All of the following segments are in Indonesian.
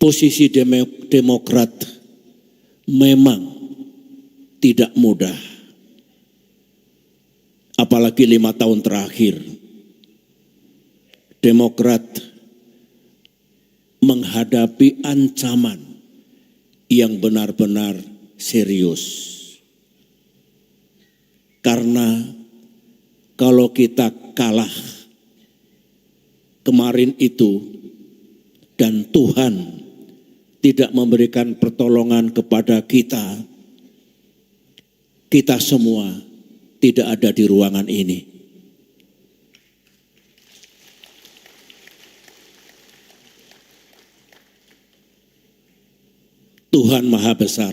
posisi Demokrat memang tidak mudah. Apalagi 5 tahun terakhir, Demokrat menghadapi ancaman yang benar-benar serius. Karena kalau kita kalah kemarin itu dan Tuhan tidak memberikan pertolongan kepada kita, kita semua tidak ada di ruangan ini. Tuhan Maha Besar.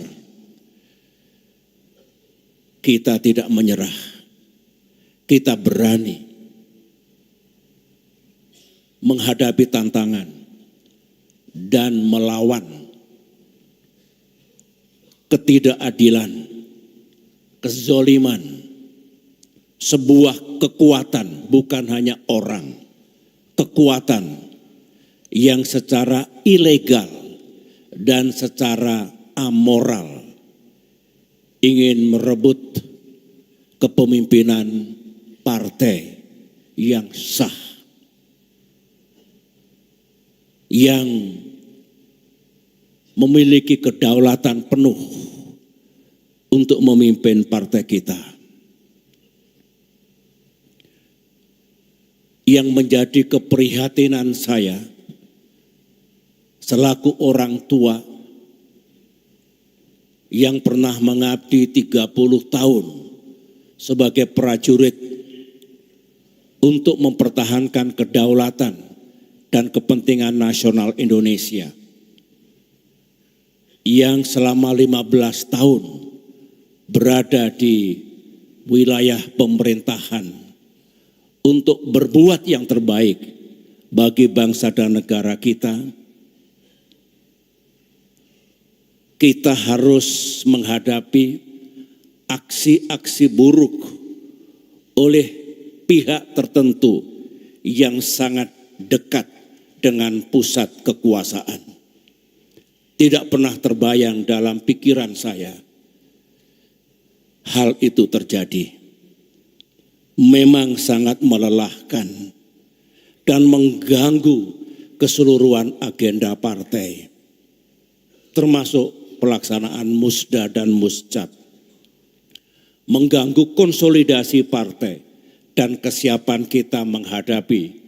Kita tidak menyerah. Kita berani menghadapi tantangan dan melawan ketidakadilan, kezoliman, sebuah kekuatan, bukan hanya orang, kekuatan yang secara ilegal dan secara amoral ingin merebut kepemimpinan partai yang sah, yang memiliki kedaulatan penuh untuk memimpin partai kita. Yang menjadi keprihatinan saya selaku orang tua yang pernah mengabdi 30 tahun sebagai prajurit untuk mempertahankan kedaulatan dan kepentingan nasional Indonesia, yang selama 15 tahun berada di wilayah pemerintahan untuk berbuat yang terbaik bagi bangsa dan negara kita. Kita harus menghadapi aksi-aksi buruk oleh pihak tertentu yang sangat dekat dengan pusat kekuasaan. Tidak pernah terbayang dalam pikiran saya hal itu terjadi. Memang sangat melelahkan dan mengganggu keseluruhan agenda partai, termasuk pelaksanaan musda dan muscap, mengganggu konsolidasi partai dan kesiapan kita menghadapi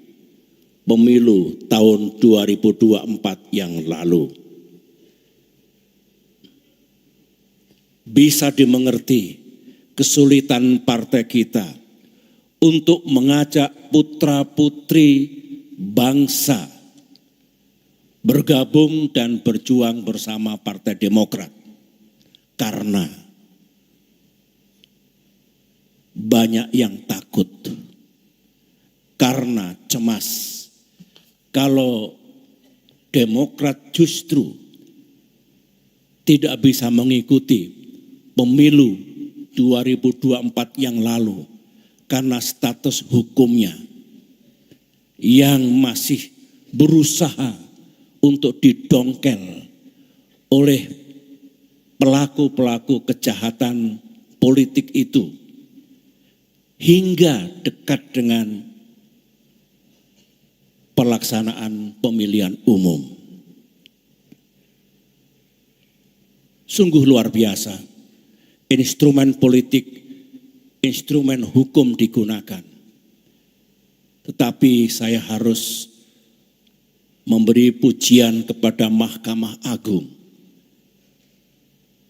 pemilu tahun 2024 yang lalu. Bisa dimengerti kesulitan partai kita untuk mengajak putra-putri bangsa bergabung dan berjuang bersama Partai Demokrat, karena banyak yang takut, karena cemas kalau Demokrat justru tidak bisa mengikuti pemilu 2024 yang lalu karena status hukumnya yang masih berusaha untuk didongkel oleh pelaku-pelaku kejahatan politik itu hingga dekat dengan pelaksanaan pemilihan umum. Sungguh luar biasa, instrumen politik, instrumen hukum digunakan. Tetapi saya harus memberi pujian kepada Mahkamah Agung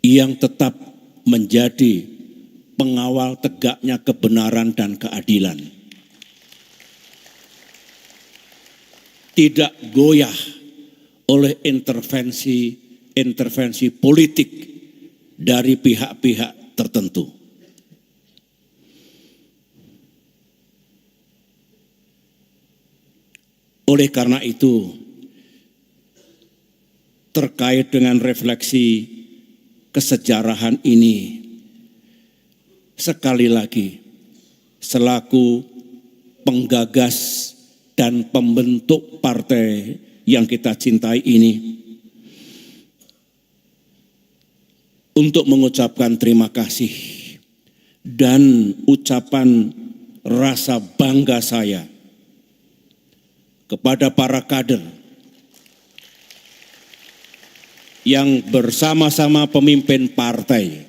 yang tetap menjadi pengawal tegaknya kebenaran dan keadilan. Tidak goyah oleh intervensi politik dari pihak-pihak tertentu. Oleh karena itu, terkait dengan refleksi kesejarahan ini, sekali lagi selaku penggagas dan pembentuk partai yang kita cintai ini, untuk mengucapkan terima kasih dan ucapan rasa bangga saya kepada para kader yang bersama-sama pemimpin partai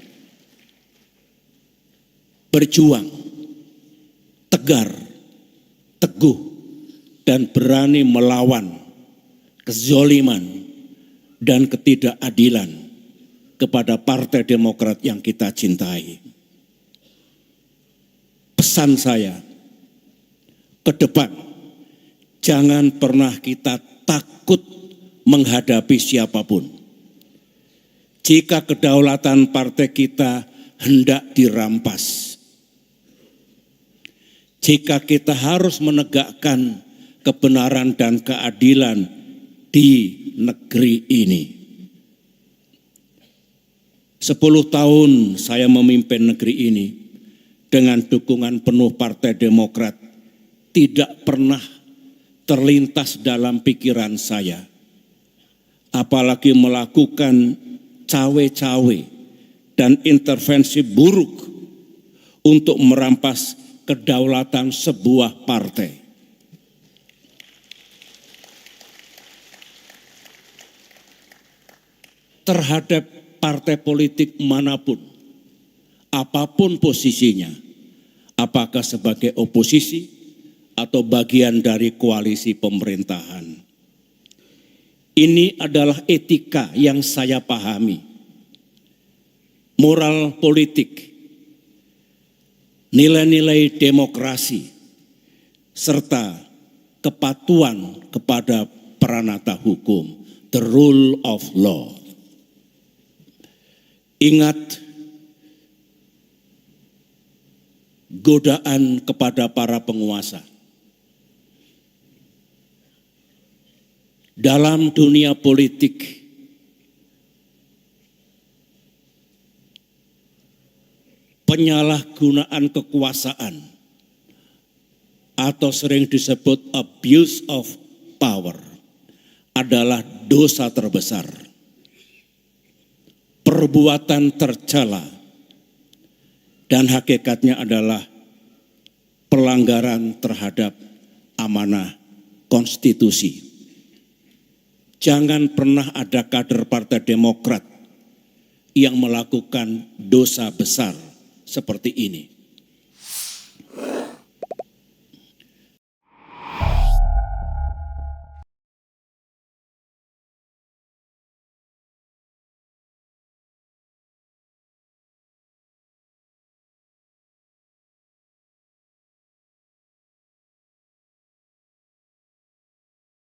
berjuang tegar, teguh, dan berani melawan kezoliman dan ketidakadilan kepada Partai Demokrat yang kita cintai. Pesan saya ke depan, jangan pernah kita takut menghadapi siapapun. Jika kedaulatan partai kita hendak dirampas, jika kita harus menegakkan kebenaran dan keadilan di negeri ini. 10 tahun saya memimpin negeri ini dengan dukungan penuh Partai Demokrat, tidak pernah terlintas dalam pikiran saya, apalagi melakukan cawe-cawe dan intervensi buruk untuk merampas kedaulatan sebuah partai. Terhadap partai politik manapun, apapun posisinya, apakah sebagai oposisi atau bagian dari koalisi pemerintahan. Ini adalah etika yang saya pahami. Moral politik, nilai-nilai demokrasi, serta kepatuhan kepada peranata hukum, the rule of law. Ingat, godaan kepada para penguasa. Dalam dunia politik, penyalahgunaan kekuasaan atau sering disebut abuse of power adalah dosa terbesar, perbuatan tercela, dan hakikatnya adalah pelanggaran terhadap amanah konstitusi. Jangan pernah ada kader Partai Demokrat yang melakukan dosa besar seperti ini.